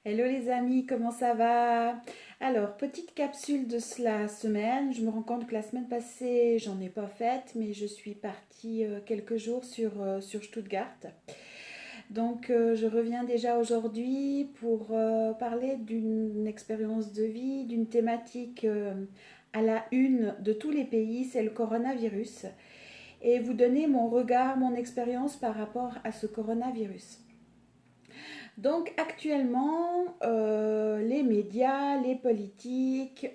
Hello les amis, comment ça va? Alors, petite capsule de la semaine. Je me rends compte que la semaine passée, j'en ai pas faite, mais je suis partie quelques jours sur Stuttgart. Donc, je reviens déjà aujourd'hui pour parler d'une expérience de vie, d'une thématique à la une de tous les pays, c'est le coronavirus, et vous donner mon regard, mon expérience par rapport à ce coronavirus. Donc actuellement, les médias, les politiques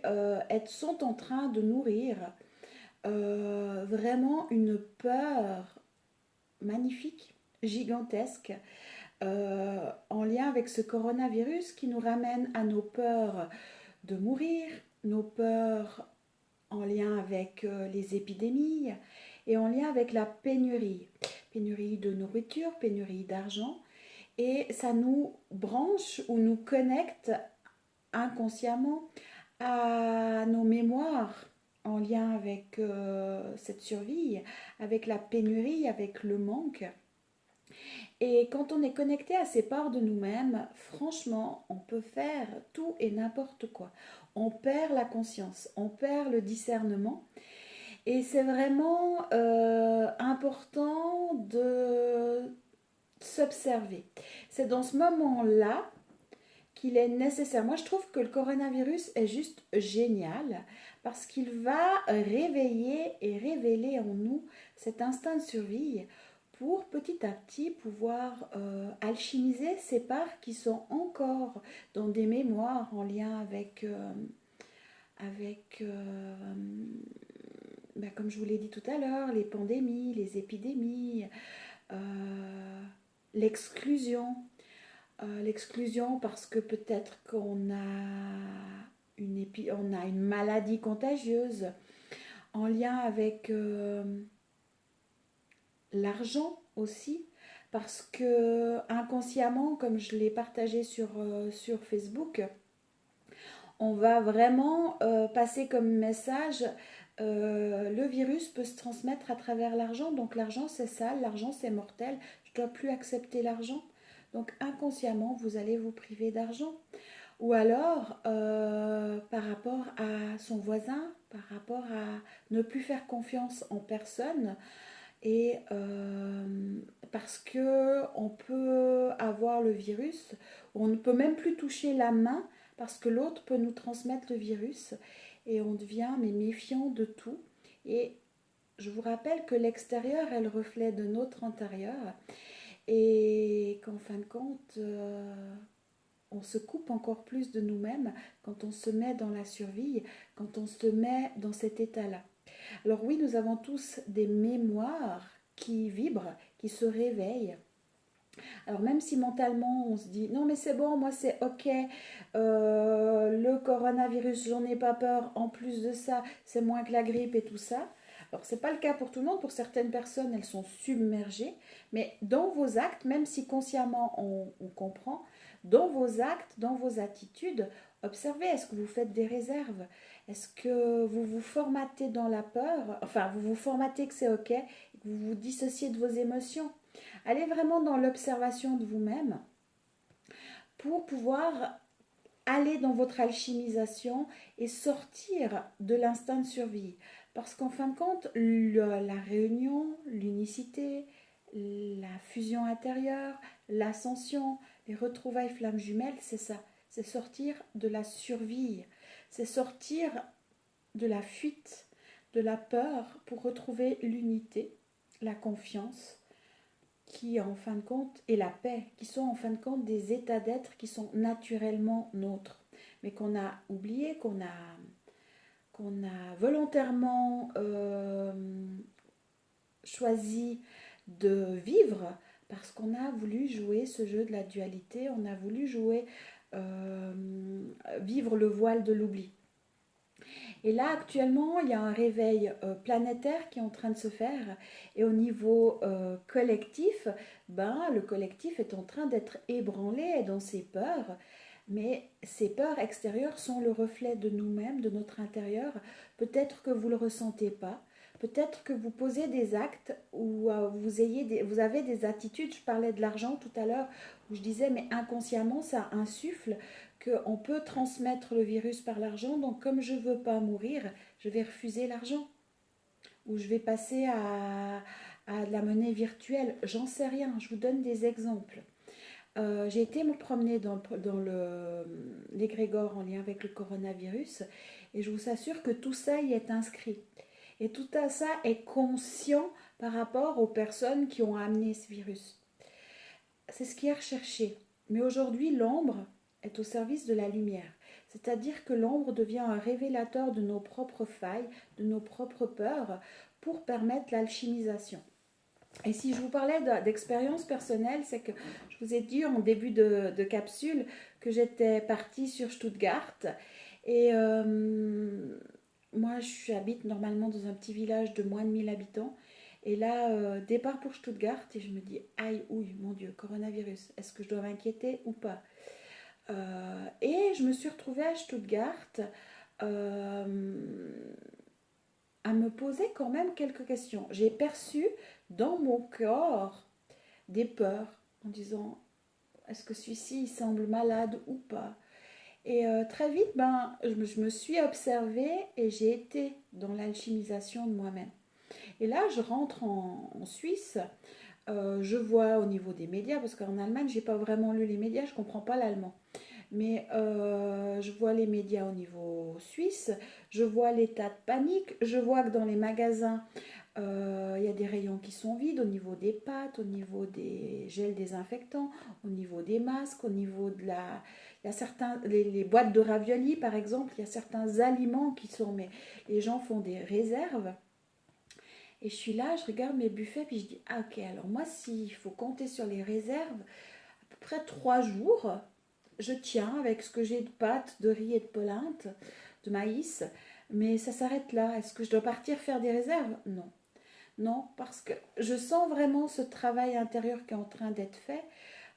sont en train de nourrir vraiment une peur magnifique, gigantesque, en lien avec ce coronavirus qui nous ramène à nos peurs de mourir, nos peurs en lien avec les épidémies et en lien avec la pénurie. Pénurie de nourriture, pénurie d'argent. Et ça nous branche ou nous connecte inconsciemment à nos mémoires en lien avec cette survie, avec la pénurie, avec le manque. Et quand on est connecté à ces parts de nous-mêmes, franchement, on peut faire tout et n'importe quoi. On perd la conscience, on perd le discernement. Et c'est vraiment important de s'observer. C'est dans ce moment-là qu'il est nécessaire. Moi, je trouve que le coronavirus est juste génial parce qu'il va réveiller et révéler en nous cet instinct de survie pour petit à petit pouvoir alchimiser ces parts qui sont encore dans des mémoires en lien avec comme je vous l'ai dit tout à l'heure, les pandémies, les épidémies, euh, l'exclusion. L'exclusion parce que peut-être qu'on a on a une maladie contagieuse en lien avec l'argent aussi, parce que inconsciemment, comme je l'ai partagé sur Facebook, on va vraiment passer comme message le virus peut se transmettre à travers l'argent, donc l'argent c'est sale, l'argent c'est mortel, je ne dois plus accepter l'argent. Donc inconsciemment, vous allez vous priver d'argent. Ou alors, par rapport à son voisin, par rapport à ne plus faire confiance en personne, et parce que on peut avoir le virus, on ne peut même plus toucher la main parce que l'autre peut nous transmettre le virus et on devient mais méfiant de tout. Et je vous rappelle que l'extérieur est le reflet de notre intérieur et qu'en fin de compte, on se coupe encore plus de nous-mêmes quand on se met dans la survie, quand on se met dans cet état-là. Alors oui, nous avons tous des mémoires qui vibrent, qui se réveillent. Alors même si mentalement on se dit non mais c'est bon, moi c'est ok, le coronavirus j'en ai pas peur, en plus de ça c'est moins que la grippe et tout ça. Alors c'est pas le cas pour tout le monde, pour certaines personnes elles sont submergées, mais dans vos actes, même si consciemment on comprend, dans vos actes, dans vos attitudes, observez, est-ce que vous faites des réserves? Est-ce que vous vous formatez dans la peur? Enfin, vous vous formatez que c'est ok, et que vous vous dissociez de vos émotions. Allez vraiment dans l'observation de vous-même pour pouvoir aller dans votre alchimisation et sortir de l'instinct de survie. Parce qu'en fin de compte, la réunion, l'unicité, la fusion intérieure, l'ascension, les retrouvailles flammes jumelles, c'est ça. C'est sortir de la survie. C'est sortir de la fuite, de la peur pour retrouver l'unité, la confiance, qui en fin de compte, et la paix, qui sont en fin de compte des états d'être qui sont naturellement nôtres, mais qu'on a oublié, qu'on a volontairement choisi de vivre parce qu'on a voulu jouer ce jeu de la dualité, on a voulu jouer, euh, vivre le voile de l'oubli. Et là, actuellement, il y a un réveil planétaire qui est en train de se faire. Et au niveau collectif, le collectif est en train d'être ébranlé dans ses peurs. Mais ces peurs extérieures sont le reflet de nous-mêmes, de notre intérieur. Peut-être que vous ne le ressentez pas. peut-être que vous posez des actes ou vous avez des attitudes. Je parlais de l'argent tout à l'heure, où je disais, mais inconsciemment, ça insuffle qu'on peut transmettre le virus par l'argent. Donc, comme je ne veux pas mourir, je vais refuser l'argent. Ou je vais passer à de la monnaie virtuelle. J'en sais rien, je vous donne des exemples. J'ai été me promener dans l'égrégore en lien avec le coronavirus et je vous assure que tout ça y est inscrit. Et tout ça est conscient par rapport aux personnes qui ont amené ce virus. C'est ce qui est recherché. Mais aujourd'hui, l'ombre est au service de la lumière. C'est-à-dire que l'ombre devient un révélateur de nos propres failles, de nos propres peurs, pour permettre l'alchimisation. Et si je vous parlais d'expérience personnelle, c'est que je vous ai dit en début de capsule que j'étais partie sur Stuttgart. Et moi, j'habite normalement dans un petit village de moins de 1000 habitants. Et là, départ pour Stuttgart, et je me dis, aïe, ouille, mon Dieu, coronavirus, est-ce que je dois m'inquiéter ou pas? Et je me suis retrouvée à Stuttgart euh, à me poser quand même quelques questions. J'ai perçu dans mon corps des peurs en disant, est-ce que celui-ci il semble malade ou pas? Et très vite, je me suis observée et j'ai été dans l'alchimisation de moi-même. Et là, je rentre en Suisse. Je vois au niveau des médias, parce qu'en Allemagne, j'ai pas vraiment lu les médias, je comprends pas l'allemand. Mais je vois les médias au niveau suisse, je vois l'état de panique, je vois que dans les magasins, il y a des rayons qui sont vides au niveau des pâtes, au niveau des gels désinfectants, au niveau des masques, au niveau de la... Il y a certains, les boîtes de raviolis par exemple, il y a certains aliments qui sont... Mais les gens font des réserves. Et je suis là, je regarde mes buffets, puis je dis, ah ok, alors moi s'il faut compter sur les réserves, à peu près 3 jours, je tiens avec ce que j'ai de pâtes, de riz et de polenta, de maïs, mais ça s'arrête là. Est-ce que je dois partir faire des réserves? Non. Non, parce que je sens vraiment ce travail intérieur qui est en train d'être fait.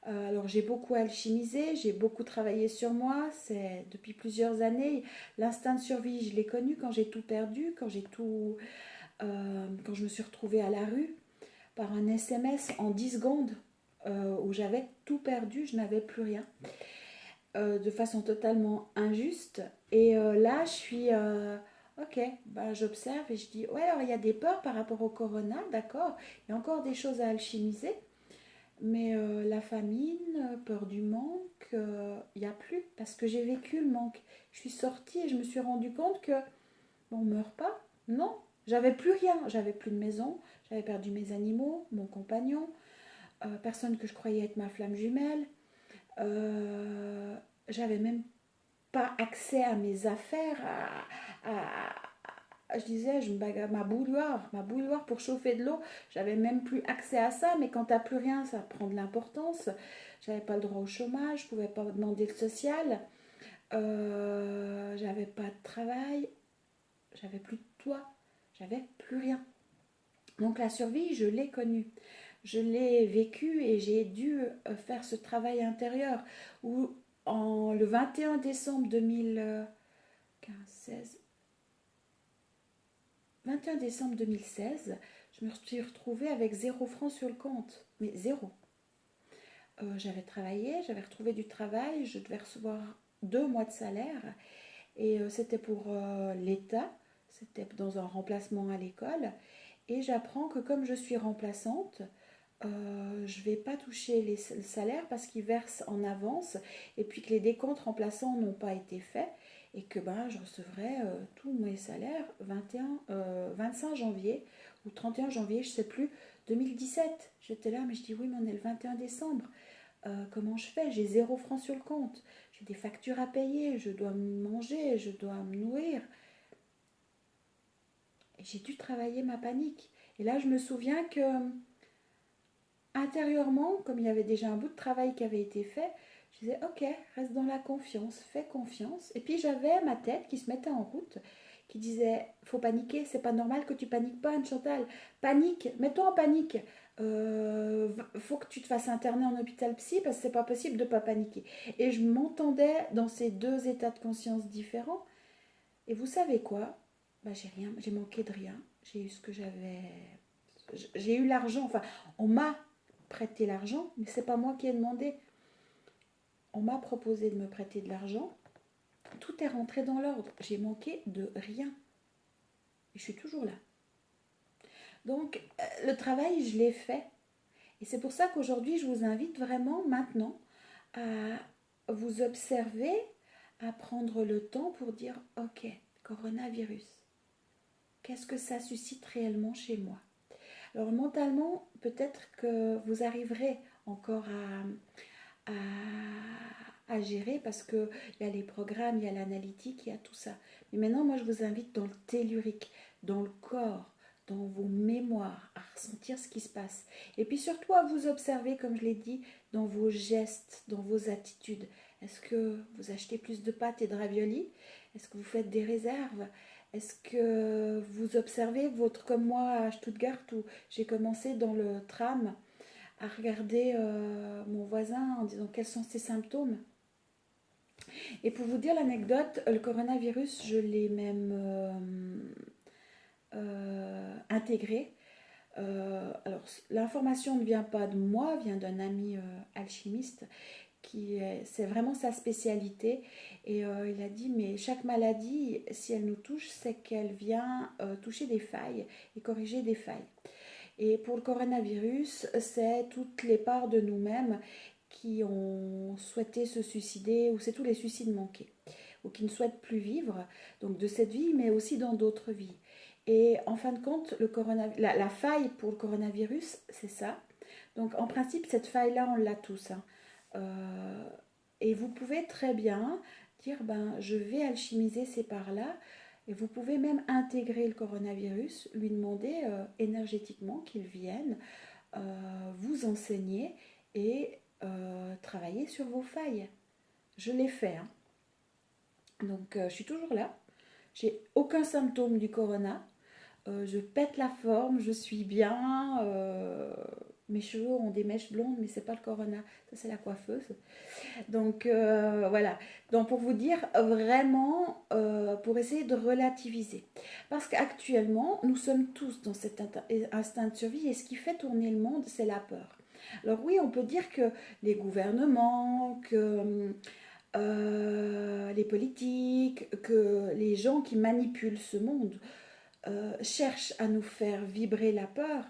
Alors j'ai beaucoup alchimisé, j'ai beaucoup travaillé sur moi, c'est depuis plusieurs années. L'instinct de survie, je l'ai connu quand j'ai tout perdu, quand je me suis retrouvée à la rue par un SMS en 10 secondes où j'avais tout perdu, je n'avais plus rien. De façon totalement injuste. Et là, je suis... ok, j'observe et je dis, ouais, alors il y a des peurs par rapport au corona, d'accord. Il y a encore des choses à alchimiser. Mais la famine, peur du manque, il n'y a plus. Parce que j'ai vécu le manque. Je suis sortie et je me suis rendu compte que, bon, on ne meurt pas. Non, j'avais plus rien. J'avais plus de maison. J'avais perdu mes animaux, mon compagnon, personne que je croyais être ma flamme jumelle. Euh, J'avais même pas accès à mes affaires, je disais, je me bagarre, ma bouilloire pour chauffer de l'eau, j'avais même plus accès à ça, mais quand t'as plus rien, ça prend de l'importance. J'avais pas le droit au chômage, je pouvais pas demander le social, j'avais pas de travail, j'avais plus de toit, j'avais plus rien. Donc la survie, je l'ai connue. Je l'ai vécu et j'ai dû faire ce travail intérieur où le 21 décembre 2015, 16, 21 décembre 2016, je me suis retrouvée avec 0 francs sur le compte. Mais zéro. J'avais travaillé, j'avais retrouvé du travail, je devais recevoir 2 mois de salaire. Et c'était pour l'État, c'était dans un remplacement à l'école. Et j'apprends que comme je suis remplaçante, je ne vais pas toucher le salaire parce qu'ils versent en avance et puis que les décomptes remplaçants n'ont pas été faits et que je recevrai tous mes salaires 25 janvier ou 31 janvier, je ne sais plus, 2017. J'étais là, mais je dis oui, mais on est le 21 décembre. Comment je fais? J'ai 0 francs sur le compte. J'ai des factures à payer, je dois manger, je dois me nourrir. Et j'ai dû travailler ma panique. Et là, je me souviens que intérieurement, comme il y avait déjà un bout de travail qui avait été fait, je disais ok, reste dans la confiance, fais confiance. Et puis j'avais ma tête qui se mettait en route, qui disait faut paniquer, c'est pas normal que tu paniques pas, Anne-Chantal. Panique, mets-toi en panique. Faut que tu te fasses interner en hôpital psy parce que c'est pas possible de pas paniquer. Et je m'entendais dans ces 2 états de conscience différents. Et vous savez quoi? J'ai manqué de rien. j'ai eu ce que j'avais, j'ai eu l'argent, enfin, on m'a prêté l'argent, mais c'est pas moi qui ai demandé. On m'a proposé de me prêter de l'argent, tout est rentré dans l'ordre, j'ai manqué de rien, et je suis toujours là. Donc, le travail, je l'ai fait, et c'est pour ça qu'aujourd'hui, je vous invite vraiment maintenant à vous observer, à prendre le temps pour dire, ok, coronavirus, qu'est-ce que ça suscite réellement chez moi? Alors mentalement, peut-être que vous arriverez encore à gérer parce qu'il y a les programmes, il y a l'analytique, il y a tout ça. Mais maintenant, moi, je vous invite dans le tellurique, dans le corps, dans vos mémoires, à ressentir ce qui se passe. Et puis surtout à vous observer, comme je l'ai dit, dans vos gestes, dans vos attitudes. Est-ce que vous achetez plus de pâtes et de raviolis? Est-ce que vous faites des réserves? Est-ce que vous observez votre, comme moi à Stuttgart où j'ai commencé dans le tram à regarder mon voisin en disant quels sont ses symptômes. Et pour vous dire l'anecdote, le coronavirus, je l'ai même intégré. Alors, l'information ne vient pas de moi, vient d'un ami alchimiste c'est vraiment sa spécialité. Et il a dit, mais chaque maladie, si elle nous touche, c'est qu'elle vient toucher des failles et corriger des failles. Et pour le coronavirus, c'est toutes les parts de nous-mêmes qui ont souhaité se suicider, ou c'est tous les suicides manqués, ou qui ne souhaitent plus vivre, donc de cette vie, mais aussi dans d'autres vies. Et en fin de compte, la faille pour le coronavirus, c'est ça. Donc en principe, cette faille-là, on l'a tous. Hein. Et vous pouvez très bien dire, ben, je vais alchimiser ces parts-là. Et vous pouvez même intégrer le coronavirus, lui demander énergétiquement qu'il vienne vous enseigner et travailler sur vos failles. Je l'ai fait. Hein. Donc je suis toujours là. J'ai aucun symptôme du corona. Je pète la forme, je suis bien. Mes cheveux ont des mèches blondes, mais c'est pas le corona. Ça, c'est la coiffeuse. Donc voilà. Donc pour vous dire vraiment, pour essayer de relativiser. Parce qu'actuellement, nous sommes tous dans cet instinct de survie et ce qui fait tourner le monde, c'est la peur. Alors oui, on peut dire que les gouvernements, que les politiques, que les gens qui manipulent ce monde cherchent à nous faire vibrer la peur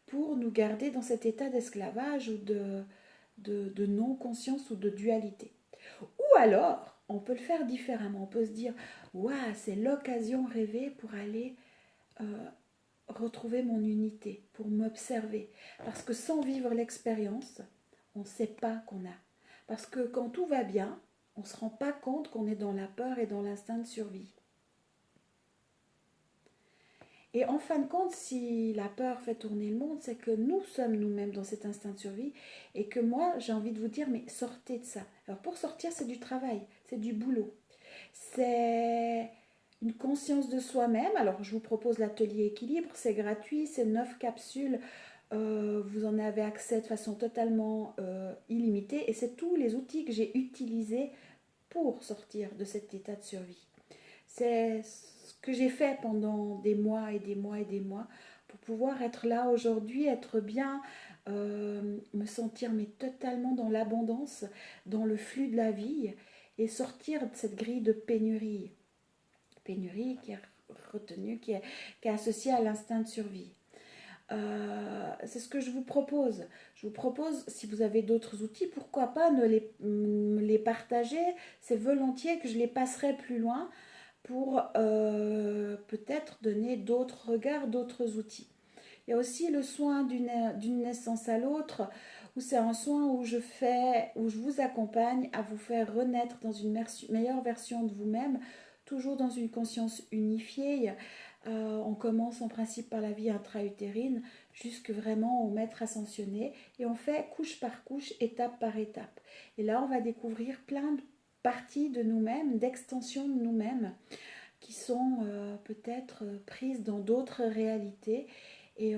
pour nous garder dans cet état d'esclavage ou de non-conscience ou de dualité. Ou alors, on peut le faire différemment. On peut se dire, waouh, c'est l'occasion rêvée pour aller retrouver mon unité, pour m'observer. Parce que sans vivre l'expérience, on ne sait pas qu'on a. Parce que quand tout va bien, on ne se rend pas compte qu'on est dans la peur et dans l'instinct de survie. Et en fin de compte, si la peur fait tourner le monde, c'est que nous sommes nous-mêmes dans cet instinct de survie et que moi, j'ai envie de vous dire, mais sortez de ça. Alors pour sortir, c'est du travail, c'est du boulot. C'est une conscience de soi-même. Alors je vous propose l'atelier équilibre, c'est gratuit, c'est 9 capsules. Vous en avez accès de façon totalement illimitée et c'est tous les outils que j'ai utilisés pour sortir de cet état de survie. C'est ce que j'ai fait pendant des mois et des mois et des mois pour pouvoir être là aujourd'hui, être bien, me sentir mais totalement dans l'abondance, dans le flux de la vie et sortir de cette grille de pénurie. Pénurie qui est retenue, qui est associée à l'instinct de survie. C'est ce que je vous propose. Je vous propose, si vous avez d'autres outils, pourquoi pas ne les partager. C'est volontiers que je les passerai plus loin pour peut-être donner d'autres regards, d'autres outils. Il y a aussi le soin d'une naissance à l'autre, où c'est un soin où je vous accompagne à vous faire renaître dans une meilleure version de vous-même, toujours dans une conscience unifiée. On commence en principe par la vie intra-utérine, jusque vraiment au maître ascensionné, et on fait couche par couche, étape par étape. Et là, on va découvrir plein de parties de nous-mêmes, d'extensions de nous-mêmes, qui sont peut-être prises dans d'autres réalités et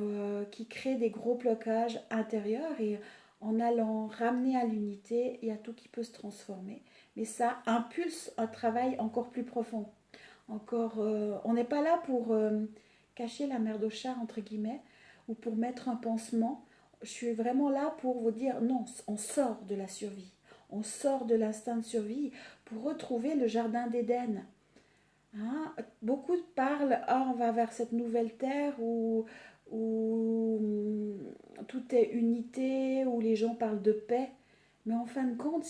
qui créent des gros blocages intérieurs. Et en allant ramener à l'unité, il y a tout qui peut se transformer. Mais ça impulse un travail encore plus profond. Encore, on n'est pas là pour cacher la merde au chat, entre guillemets, ou pour mettre un pansement. Je suis vraiment là pour vous dire, non, on sort de la survie. On sort de l'instinct de survie pour retrouver le jardin d'Éden. Hein, beaucoup parlent, ah, on va vers cette nouvelle terre où tout est unité, où les gens parlent de paix. Mais en fin de compte,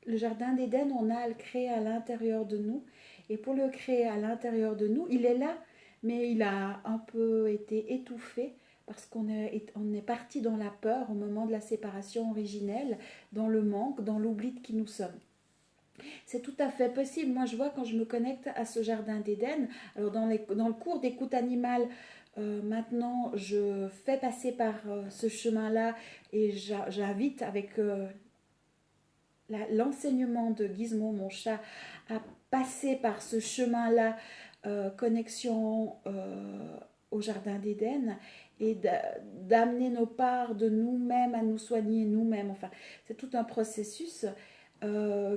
le jardin d'Éden, on a à le créer à l'intérieur de nous. Et pour le créer à l'intérieur de nous, il est là, mais il a un peu été étouffé parce on est parti dans la peur au moment de la séparation originelle, dans le manque, dans l'oubli de qui nous sommes. C'est tout à fait possible. Moi, je vois quand je me connecte à ce jardin d'Éden, alors dans le cours d'écoute animale, maintenant, je fais passer par ce chemin-là et j'invite avec l'enseignement de Gizmo, mon chat, à passer par ce chemin-là, connexion au jardin d'Éden et d'amener nos parts de nous-mêmes à nous soigner nous-mêmes. Enfin, c'est tout un processus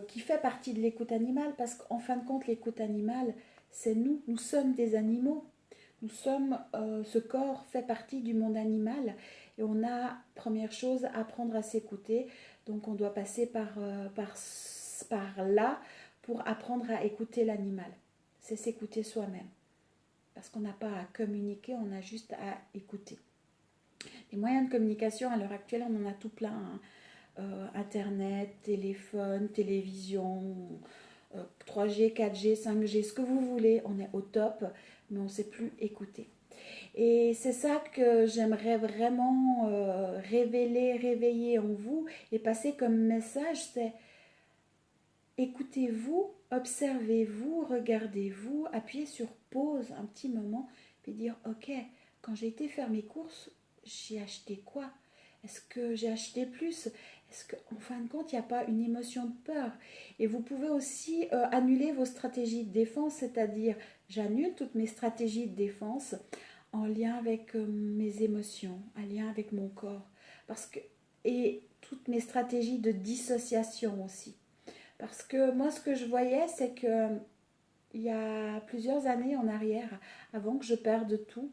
qui fait partie de l'écoute animale parce qu'en fin de compte, l'écoute animale, c'est nous. Nous sommes des animaux. Nous sommes, ce corps fait partie du monde animal et on a, première chose, apprendre à s'écouter. Donc on doit passer par là pour apprendre à écouter l'animal. C'est s'écouter soi-même. Parce qu'on n'a pas à communiquer, on a juste à écouter. Les moyens de communication, à l'heure actuelle, on en a tout plein. Hein. Internet, téléphone, télévision, 3G, 4G, 5G, ce que vous voulez, on est au top, mais on ne sait plus écouter. Et c'est ça que j'aimerais vraiment réveiller en vous et passer comme message, c'est écoutez-vous, observez-vous, regardez-vous, appuyez sur pause un petit moment, puis dire ok, quand j'ai été faire mes courses, j'ai acheté quoi? Est-ce que j'ai acheté plus? Est-ce qu'en fin de compte, il n'y a pas une émotion de peur? Et vous pouvez aussi annuler vos stratégies de défense, c'est-à-dire j'annule toutes mes stratégies de défense en lien avec mes émotions, en lien avec mon corps. Et toutes mes stratégies de dissociation aussi. Parce que moi, ce que je voyais, c'est que il y a plusieurs années en arrière, avant que je perde tout,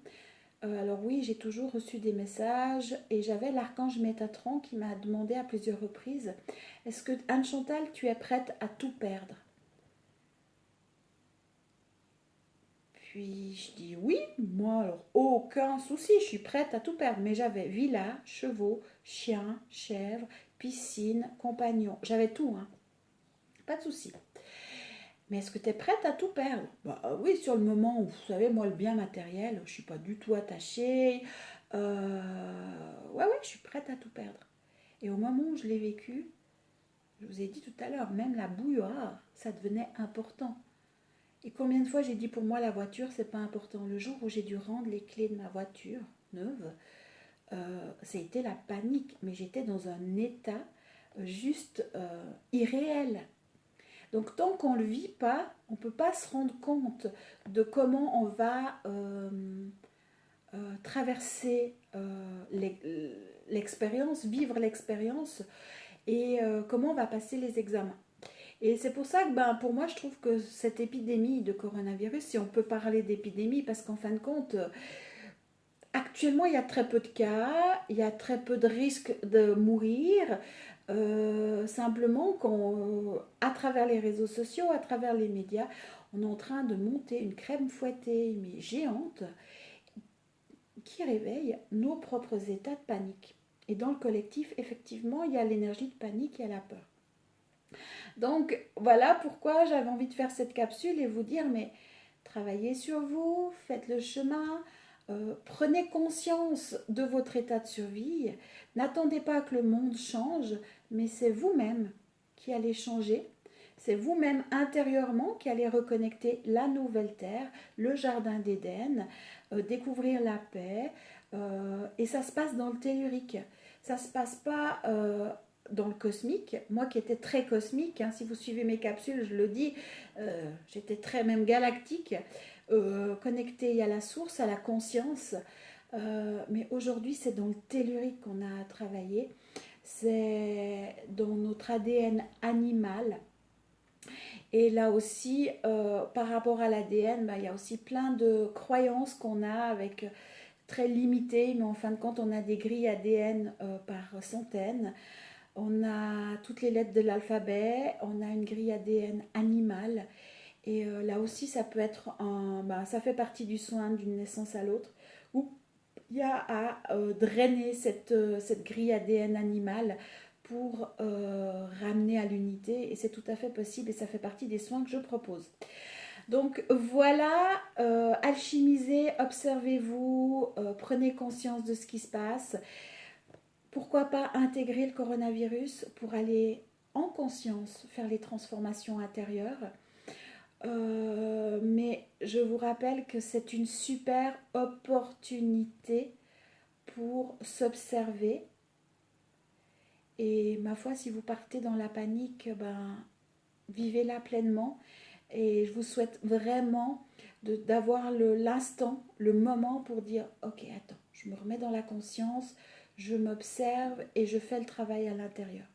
alors oui, j'ai toujours reçu des messages et j'avais l'archange Métatron qui m'a demandé à plusieurs reprises, est-ce que Anne Chantal, tu es prête à tout perdre? Puis je dis oui, moi alors aucun souci, je suis prête à tout perdre. Mais j'avais villa, chevaux, chiens, chèvres, piscine, compagnon, j'avais tout, hein. Pas de souci. Mais est-ce que tu es prête à tout perdre? Bah oui, sur le moment où, vous savez, moi, le bien matériel, je ne suis pas du tout attachée. Ouais, je suis prête à tout perdre. Et au moment où je l'ai vécu, je vous ai dit tout à l'heure, même la bouille rare, ça devenait important. Et combien de fois j'ai dit pour moi la voiture, c'est pas important. Le jour où j'ai dû rendre les clés de ma voiture neuve, ça a été la panique. Mais j'étais dans un état juste irréel. Donc tant qu'on ne le vit pas, on ne peut pas se rendre compte de comment on va traverser l'expérience, vivre l'expérience et comment on va passer les examens. Et c'est pour ça que pour moi, je trouve que cette épidémie de coronavirus, si on peut parler d'épidémie, parce qu'en fin de compte, actuellement, il y a très peu de cas, il y a très peu de risques de mourir. Simplement, à travers les réseaux sociaux, à travers les médias, on est en train de monter une crème fouettée, mais géante, qui réveille nos propres états de panique. Et dans le collectif, effectivement, il y a l'énergie de panique et la peur. Donc, voilà pourquoi j'avais envie de faire cette capsule et vous dire, mais travaillez sur vous, faites le chemin, prenez conscience de votre état de survie. N'attendez pas que le monde change, mais c'est vous-même qui allez changer. C'est vous-même intérieurement qui allez reconnecter la nouvelle terre, le jardin d'Éden, découvrir la paix. Et ça se passe dans le tellurique. Ça ne se passe pas dans le cosmique. Moi qui étais très cosmique, hein, si vous suivez mes capsules, je le dis, j'étais très même galactique. Connecté à la source, à la conscience. Mais aujourd'hui, c'est dans le tellurique qu'on a à travailler. C'est dans notre ADN animal. Et là aussi, par rapport à l'ADN, il y a aussi plein de croyances qu'on a avec très limitées, mais en fin de compte, on a des grilles ADN par centaines. On a toutes les lettres de l'alphabet, on a une grille ADN animale. Et là aussi, ça peut être ça fait partie du soin d'une naissance à l'autre, où il y a à drainer cette grille ADN animale pour ramener à l'unité. Et c'est tout à fait possible et ça fait partie des soins que je propose. Donc voilà, alchimisez, observez-vous, prenez conscience de ce qui se passe. Pourquoi pas intégrer le coronavirus pour aller en conscience faire les transformations intérieures. Mais je vous rappelle que c'est une super opportunité pour s'observer. Et ma foi, si vous partez dans la panique, vivez-la pleinement. Et je vous souhaite vraiment d'avoir l'instant, le moment pour dire, ok, attends, je me remets dans la conscience, je m'observe et je fais le travail à l'intérieur.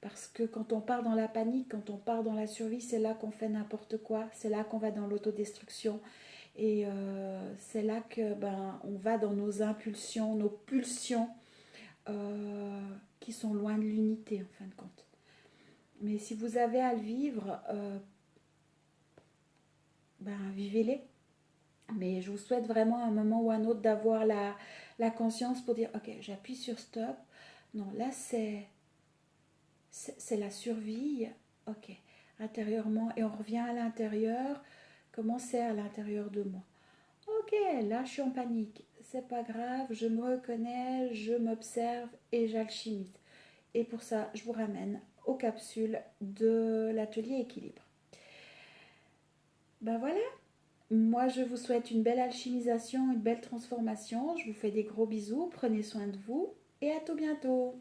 Parce que quand on part dans la panique, quand on part dans la survie, c'est là qu'on fait n'importe quoi, c'est là qu'on va dans l'autodestruction. Et c'est là que on va dans nos impulsions, nos pulsions qui sont loin de l'unité en fin de compte. Mais si vous avez à le vivre, vivez-les. Mais je vous souhaite vraiment à un moment ou à un autre d'avoir la conscience pour dire ok, j'appuie sur stop. Non, là c'est la survie. Ok, intérieurement, et on revient à l'intérieur. Comment c'est à l'intérieur de moi? Ok, là je suis en panique. C'est pas grave, je me reconnais, je m'observe et j'alchimise. Et pour ça, je vous ramène aux capsules de l'atelier équilibre. Ben voilà, moi je vous souhaite une belle alchimisation, une belle transformation. Je vous fais des gros bisous, prenez soin de vous et à tout bientôt.